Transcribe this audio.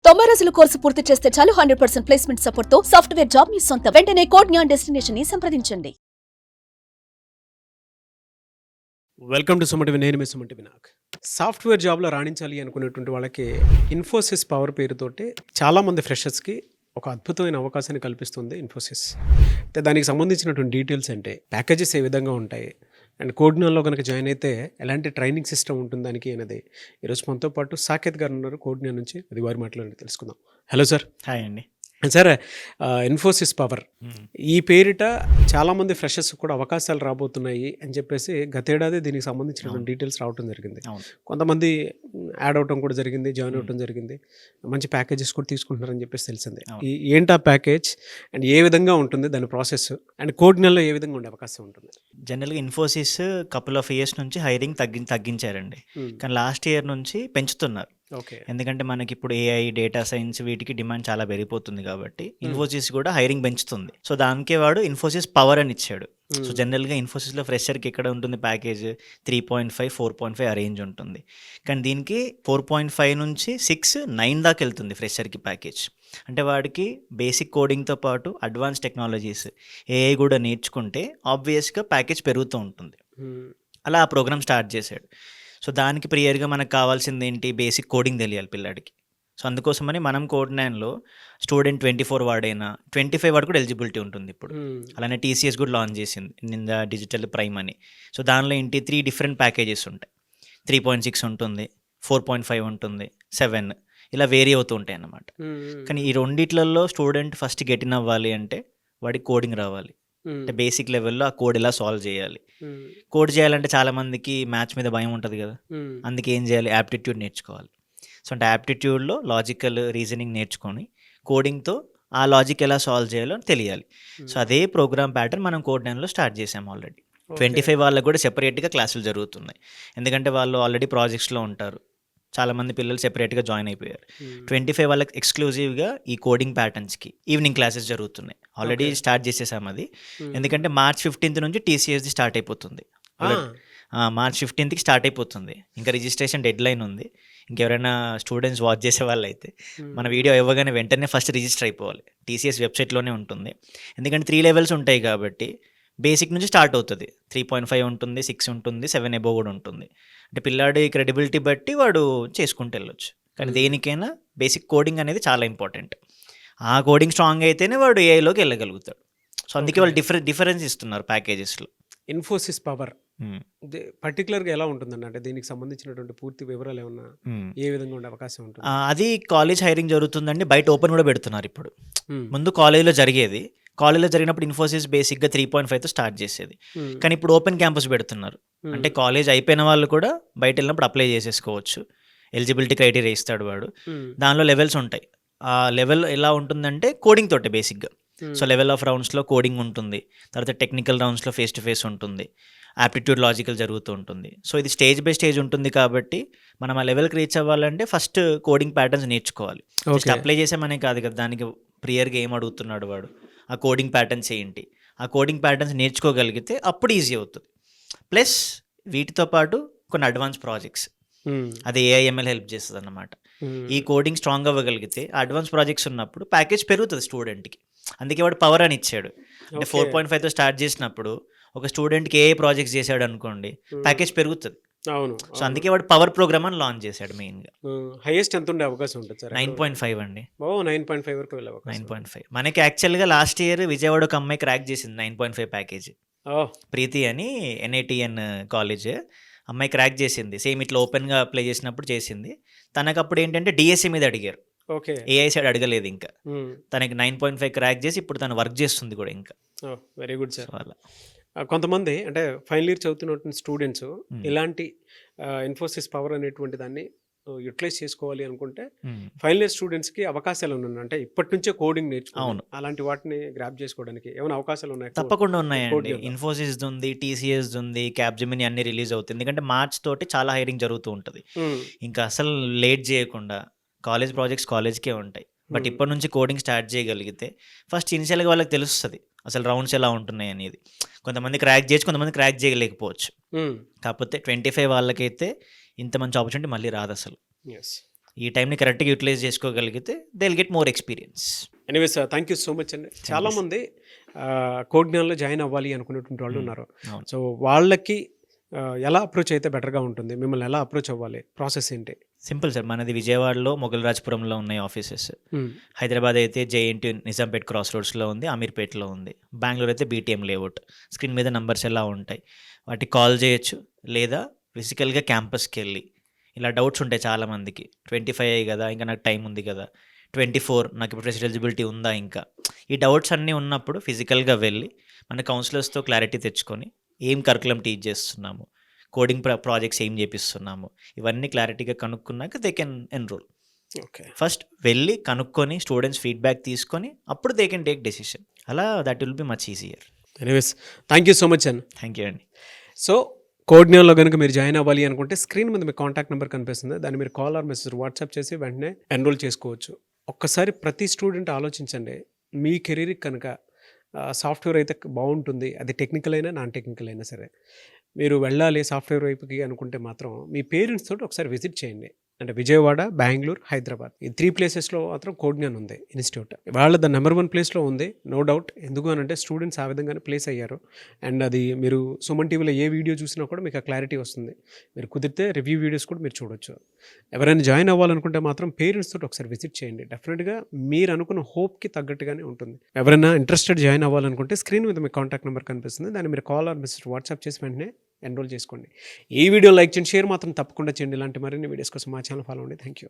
90 రోజుల కోర్సు పూర్తి చేస్తే చాలు 100% ప్లేస్మెంట్ సపోర్ట్ తో సాఫ్ట్వేర్ జాబ్ మీ సొంతం. వెంటనే కోడ్ జ్ఞాన్ డెస్టినేషన్ ని సంప్రదించండి. Welcome to Sumati. నేను మీ సుమటి వినాయక్. సాఫ్ట్వేర్ జాబ్లో రాణించాలి అనుకునేటువంటి వాళ్ళకి ఇన్ఫోసిస్ పవర్ పేరుతోటి చాలామంది ఫ్రెషర్స్కి ఒక అద్భుతమైన అవకాశాన్ని కల్పిస్తుంది ఇన్ఫోసిస్. అంటే దానికి సంబంధించినటువంటి డీటెయిల్స్ అంటే ప్యాకేజెస్ ఏ విధంగా ఉంటాయి అండ్ కోడ్నాల్లో కనుక జాయిన్ అయితే ఎలాంటి ట్రైనింగ్ సిస్టమ్ ఉంటుంది దానికి అనేది ఈరోజు మనతో పాటు సాకేత్ గారు ఉన్నారు కోడ్నా నుంచి. అది వారి మాట్లాడి తెలుసుకుందాం. Hello sir. హాయ్ అండి. సార్, ఇన్ఫోసిస్ పవర్ ఈ పేరిట చాలామంది ఫ్రెషర్స్ కూడా అవకాశాలు రాబోతున్నాయి అని చెప్పేసి గతేడాది దీనికి సంబంధించినటువంటి డీటెయిల్స్ రావడం జరిగింది. కొంతమంది యాడ్ అవటం కూడా జరిగింది, జాయిన్ అవటం జరిగింది, మంచి ప్యాకేజెస్ కూడా తీసుకుంటున్నారని చెప్పేసి తెలిసింది. ఏంటా ప్యాకేజ్ అండ్ ఏ విధంగా ఉంటుంది దాని ప్రాసెస్ అండ్ కోడ్నాల్లో ఏ విధంగా ఉండే అవకాశం ఉంటుంది? జనరల్గా ఇన్ఫోసిస్ కపుల్ ఆఫ్ ఇయర్స్ నుంచి హైరింగ్ తగ్గించారండి, కానీ లాస్ట్ ఇయర్ నుంచి పెంచుతున్నారు. ఓకే. ఎందుకంటే మనకి ఇప్పుడు ఏఐ, డేటా సైన్స్ వీటికి డిమాండ్ చాలా పెరిగిపోతుంది కాబట్టి ఇన్ఫోసిస్ కూడా హైరింగ్ పెంచుతుంది. సో దానికే వాడు ఇన్ఫోసిస్ పవర్ అని ఇచ్చాడు. సో జనరల్గా ఇన్ఫోసిస్లో ఫ్రెషర్కి ఎక్కడ ఉంటుంది ప్యాకేజ్ 3.5, 4.5 ఆ రేంజ్ ఉంటుంది. కానీ దీనికి 4.5 నుంచి 6, 9 దాకా వెళ్తుంది ఫ్రెషర్కి ప్యాకేజ్. అంటే వాడికి బేసిక్ కోడింగ్తో పాటు అడ్వాన్స్ టెక్నాలజీస్, ఏఐ కూడా నేర్చుకుంటే ఆబ్వియస్గా ప్యాకేజ్ పెరుగుతూ ఉంటుంది. అలా ఆ ప్రోగ్రామ్ స్టార్ట్ చేశాడు. సో దానికి ప్రియర్గా మనకు కావాల్సింది ఏంటి? బేసిక్ కోడింగ్ తెలియాలి పిల్లాడికి. సో అందుకోసమని మనం కోడ్9లో స్టూడెంట్ 24 వాడైనా 25 వాడు కూడా ఎలిజిబిలిటీ ఉంటుంది ఇప్పుడు. అలానే టీసీఎస్ కూడా లాంచ్ చేసింది నింద డిజిటల్ ప్రైమ్ అని. సో దానిలో ఏంటి 3 డిఫరెంట్ ప్యాకేజెస్ ఉంటాయి. 3.6 ఉంటుంది, 4.5 ఉంటుంది, 7 ఇలా వేరీ అవుతూ ఉంటాయి అన్నమాట. కానీ ఈ రెండిట్లలో స్టూడెంట్ ఫస్ట్ గెట్ ఇన్ అవ్వాలి అంటే వాడికి కోడింగ్ రావాలి. అంటే బేసిక్ లెవెల్లో ఆ కోడ్ ఎలా సాల్వ్ చేయాలి. కోడ్ చేయాలంటే చాలామందికి మ్యాథ్స్ మీద భయం ఉంటుంది కదా, అందుకే ఏం చేయాలి? యాప్టిట్యూడ్ నేర్చుకోవాలి. సో అంటే యాప్టిట్యూడ్లో లాజికల్ రీజనింగ్ నేర్చుకొని కోడింగ్తో ఆ లాజిక్ ఎలా సాల్వ్ చేయాలో తెలియాలి. సో అదే ప్రోగ్రామ్ ప్యాటర్న్ మనం కోడ్9లో స్టార్ట్ చేసాము ఆల్రెడీ. 25 వాళ్ళకు కూడా సెపరేట్గా క్లాసులు జరుగుతున్నాయి. ఎందుకంటే వాళ్ళు ఆల్రెడీ ప్రాజెక్ట్స్లో ఉంటారు. చాలామంది పిల్లలు సెపరేట్గా జాయిన్ అయిపోయారు. 25 వాళ్ళకి ఎక్స్క్లూజివ్గా ఈ కోడింగ్ ప్యాటర్న్స్కి ఈవినింగ్ క్లాసెస్ జరుగుతున్నాయి. ఆల్రెడీ స్టార్ట్ చేసేసాము అది. ఎందుకంటే March 15th నుంచి టీసీఎస్ది స్టార్ట్ అయిపోతుంది. March 15th స్టార్ట్ అయిపోతుంది. ఇంకా రిజిస్ట్రేషన్ డెడ్ లైన్ ఉంది. ఇంకెవరైనా స్టూడెంట్స్ వాచ్ చేసే వాళ్ళు అయితే మన వీడియో ఇవ్వగానే వెంటనే ఫస్ట్ రిజిస్టర్ అయిపోవాలి. టీసీఎస్ వెబ్సైట్లోనే ఉంటుంది. ఎందుకంటే 3 లెవెల్స్ ఉంటాయి కాబట్టి బేసిక్ నుంచి స్టార్ట్ అవుతుంది. 3.5 ఉంటుంది, 6 ఉంటుంది, 7 అబోవ్ కూడా ఉంటుంది. అంటే పిల్లాడి క్రెడిబిలిటీ బట్టి వాడు చేసుకుంటూ వెళ్ళొచ్చు. కానీ దేనికైనా బేసిక్ కోడింగ్ అనేది చాలా ఇంపార్టెంట్. ఆ కోడింగ్ స్ట్రాంగ్ అయితేనే వాడు ఏఐలోకి వెళ్ళగలుగుతాడు. సో అందుకే వాళ్ళు డిఫరెన్స్ ఇస్తున్నారు ప్యాకేజెస్లో. ఇన్ఫోసిస్ పవర్ పర్టికులర్గా ఎలా ఉంటుందండి? అంటే దీనికి సంబంధించినటువంటి పూర్తి వివరాలు ఏమన్నా ఏ విధంగా ఉండే అవకాశం ఉంటుంది? అది కాలేజ్ హైరింగ్ జరుగుతుందండి. బయట ఓపెన్ కూడా పెడుతున్నారు ఇప్పుడు. ముందు కాలేజ్లో జరిగేది. కాలేజ్లో జరిగినప్పుడు ఇన్ఫోసిస్ బేసిక్గా 3.5తో స్టార్ట్ చేసేది. కానీ ఇప్పుడు ఓపెన్ క్యాంపస్ పెడుతున్నారు. అంటే కాలేజ్ అయిపోయిన వాళ్ళు కూడా బయట వెళ్ళినప్పుడు అప్లై చేసేసుకోవచ్చు. ఎలిజిబిలిటీ క్రైటీరియా ఇస్తాడు వాడు. దానిలో లెవెల్స్ ఉంటాయి. ఆ లెవెల్ ఎలా ఉంటుందంటే కోడింగ్ తోటే బేసిక్గా. సో లెవెల్ ఆఫ్ రౌండ్స్లో కోడింగ్ ఉంటుంది, తర్వాత టెక్నికల్ రౌండ్స్లో ఫేస్ టు ఫేస్ ఉంటుంది, యాప్టిట్యూడ్ లాజికల్ జరుగుతూ ఉంటుంది. సో ఇది స్టేజ్ బై స్టేజ్ ఉంటుంది కాబట్టి మనం ఆ లెవెల్కి రీచ్ అవ్వాలంటే ఫస్ట్ కోడింగ్ ప్యాటర్న్స్ నేర్చుకోవాలి. జస్ట్ అప్లై చేసామనే కాదు కదా, దానికి ప్రియర్గా ఏం అడుగుతున్నాడు వాడు, ఆ కోడింగ్ ప్యాటర్న్స్ ఏంటి, ఆ కోడింగ్ ప్యాటర్న్స్ నేర్చుకోగలిగితే అప్పుడు ఈజీ అవుతుంది. ప్లస్ వీటితో పాటు కొన్ని అడ్వాన్స్ ప్రాజెక్ట్స్, అది ఏఐఎంఎల్ హెల్ప్ చేస్తుంది అన్నమాట. ఈ కోడింగ్ స్ట్రాంగ్ అవ్వగలిగితే అడ్వాన్స్ ప్రాజెక్ట్స్ ఉన్నప్పుడు ప్యాకేజ్ పెరుగుతుంది స్టూడెంట్కి. అందుకే వాడు పవర్ అని ఇచ్చాడు. అంటే 4.5తో స్టార్ట్ చేసినప్పుడు ఒక స్టూడెంట్కి ఏ ప్రాజెక్ట్స్ చేశాడు అనుకోండి, ప్యాకేజ్ పెరుగుతుంది. అవును. సో అందుకే వాడు పవర్ ప్రోగ్రామ్ అని లాంచ్ చేశాడు. మెయిన్గా హైయెస్ట్ ఎంత ఉండే అవకాశం ఉంటుంది సార్? 9.5 అండి. 9.5 వరకు వెళ్ళే అవకాశం. 9.5 మనకి యాక్చువల్గా లాస్ట్ ఇయర్ విజయవాడ ఒక అమ్మాయి క్రాక్ చేసింది 9.5 ప్యాకేజ్. ప్రీతి అని NITN కాలేజ్ అమ్మాయి క్రాక్ చేసింది. సేమ్ ఇట్లా ఓపెన్గా అప్లై చేసినప్పుడు చేసింది. తనకు అప్పుడు ఏంటంటే డిఎస్సి మీద అడిగారు, ఏఐ సైడ్ అడగలేదు. ఇంకా తనకి 9.5 క్రాక్ చేసి ఇప్పుడు తను వర్క్ చేస్తుంది కూడా. ఇంకా వెరీ గుడ్ సార్. అలా కొంతమంది అంటే ఫైనల్ ఇయర్ చదువుతున్నటువంటి స్టూడెంట్స్ ఇలాంటి ఇన్ఫోసిస్ పవర్ అనేటువంటి దాన్ని యూటిలైజ్ చేసుకోవాలి అనుకుంటే ఫైనల్ ఇయర్ స్టూడెంట్స్కి అవకాశాలు ఉన్నాయి. అంటే ఇప్పటి నుంచే కోడింగ్ నేర్చుకోవాలి, అలాంటి వాటిని గ్రాప్ చేసుకోవడానికి ఏమైనా అవకాశాలు ఉన్నాయి? తప్పకుండా ఉన్నాయండి. ఇన్ఫోసిస్ ఉంది, టీసీఎస్ ఉంది, క్యాప్జెమిని అన్ని రిలీజ్ అవుతుంది. ఎందుకంటే మార్చ్ తోటి చాలా హైరింగ్ జరుగుతూ ఉంటుంది. ఇంకా అసలు లేట్ చేయకుండా కాలేజ్ ప్రాజెక్ట్స్ కాలేజ్కే ఉంటాయి. బట్ ఇప్పటి నుంచి కోడింగ్ స్టార్ట్ చేయగలిగితే ఫస్ట్ ఇనిషియల్గా వాళ్ళకి తెలుస్తుంది అసలు రౌండ్స్ ఎలా ఉంటున్నాయి అనేది. కొంతమంది క్రాక్ చేయొచ్చు, కొంతమంది క్రాక్ చేయలేకపోవచ్చు. కాకపోతే 25 వాళ్ళకైతే ఇంత మంచి ఆపర్చునిటీ మళ్ళీ రాదు అసలు. ఈ టైంని కరెక్ట్గా యూటిలైజ్ చేసుకోగలిగితే they will get more experience. Anyways thank you so much అండి. చాలామంది కోడ్ జ్ఞానంలో జాయిన్ అవ్వాలి అనుకునేటువంటి వాళ్ళు ఉన్నారు. అవును. సో వాళ్ళకి ఎలా అప్రోచ్ అయితే బెటర్గా ఉంటుంది, మిమ్మల్ని ఎలా అప్రోచ్ అవ్వాలి, ప్రాసెస్ ఏంటి? సింపుల్ సార్, మనది విజయవాడలో మొగల్రాజ్పురంలో ఉన్నాయి ఆఫీసెస్. హైదరాబాద్ అయితే జేఎన్టీ నిజాంపేట్ క్రాస్ రోడ్స్లో ఉంది, అమీర్పేట్లో ఉంది. బెంగళూరు అయితే బీటీఎం లేఅవుట్. స్క్రీన్ మీద నంబర్స్ ఎలా ఉంటాయి, వాటికి కాల్ చేయొచ్చు, లేదా ఫిజికల్గా క్యాంపస్కి వెళ్ళి ఇలా డౌట్స్ ఉంటాయి చాలామందికి. 25 కదా, ఇంకా నాకు టైం ఉంది కదా, 24 నాకు ఇప్పుడు ఫ్రెషర్ ఎలిజిబిలిటీ ఉందా, ఇంకా ఈ డౌట్స్ అన్నీ ఉన్నప్పుడు ఫిజికల్గా వెళ్ళి మన కౌన్సిలర్స్తో క్లారిటీ తెచ్చుకొని ఏం కరికులం టీచ్ చేస్తున్నాము, కోడింగ్ ప్రాజెక్ట్స్ ఏం చేపిస్తున్నాము, ఇవన్నీ క్లారిటీగా కనుక్కున్నాక they can enroll. Okay, first వెళ్ళి కనుక్కొని స్టూడెంట్స్ ఫీడ్బ్యాక్ తీసుకొని అప్పుడు దే కెన్ టేక్ డెసిషన్. అలా that will be much easier. Anyways thank you so much అండి. థ్యాంక్ యూ అండి. సో కోడ్ జ్ఞానంలో కనుక మీరు జాయిన్ అవ్వాలి అనుకుంటే స్క్రీన్ మీద మీ కాంటాక్ట్ నెంబర్ కనిపిస్తుంది, దాన్ని మీరు కాల్ ఆర్ మెసేజ్ వాట్సాప్ చేసి వెంటనే ఎన్రోల్ చేసుకోవచ్చు. ఒక్కసారి ప్రతి స్టూడెంట్ ఆలోచించండి, మీ కెరీర్కి కనుక సాఫ్ట్వేర్ అయితే బాగుంటుంది, అది టెక్నికల్ అయినా నాన్ టెక్నికల్ అయినా సరే, మీరు వెళ్ళాలి సాఫ్ట్వేర్ వైపుకి అనుకుంటే మాత్రం మీ పేరెంట్స్ తోటి ఒకసారి విజిట్ చేయండి. అంటే విజయవాడ, బెంగళూరు, హైదరాబాద్ ఈ 3 ప్లేసెస్లో మాత్రం కోడ్ జ్ఞాన్ ఉంది ఇన్స్టిట్యూట్. వాళ్ళ ద నెంబర్ 1 ప్లేస్లో ఉంది, నో డౌట్. ఎందుకు అని అంటే స్టూడెంట్స్ ఆ విధంగానే ప్లేస్ అయ్యారు. అండ్ అది మీరు సుమన్ టీవీలో ఏ వీడియో చూసినా కూడా మీకు ఆ క్లారిటీ వస్తుంది. మీరు కుదిరితే రివ్యూ వీడియోస్ కూడా మీరు చూడొచ్చు. ఎవరైనా జాయిన్ అవ్వాలనుకుంటే మాత్రం పేరెంట్స్ తోటి ఒకసారి విజిట్ చేయండి. డెఫినెట్గా మీరు అనుకున్న హోప్కి తగ్గట్టుగానే ఉంటుంది. ఎవరైనా ఇంట్రెస్టెడ్ జాయిన్ అవ్వాలనుకుంటే స్క్రీన్ మీద మీ కాంటాక్ట్ నెంబర్ కనిపిస్తుంది, దాన్ని మీరు కాల్ ఆర్ మెసేజ్ వాట్సాప్ చేసి వెంటనే ఎన్రోల్ చేసుకోండి. ఈ వీడియో లైక్ చేయండి, షేర్ మాత్రం తప్పకుండా చేయండి. ఇలాంటి మరిన్ని వీడియోస్ కోసం మా ఛానల్ ఫాలో అవ్వండి. Thank you.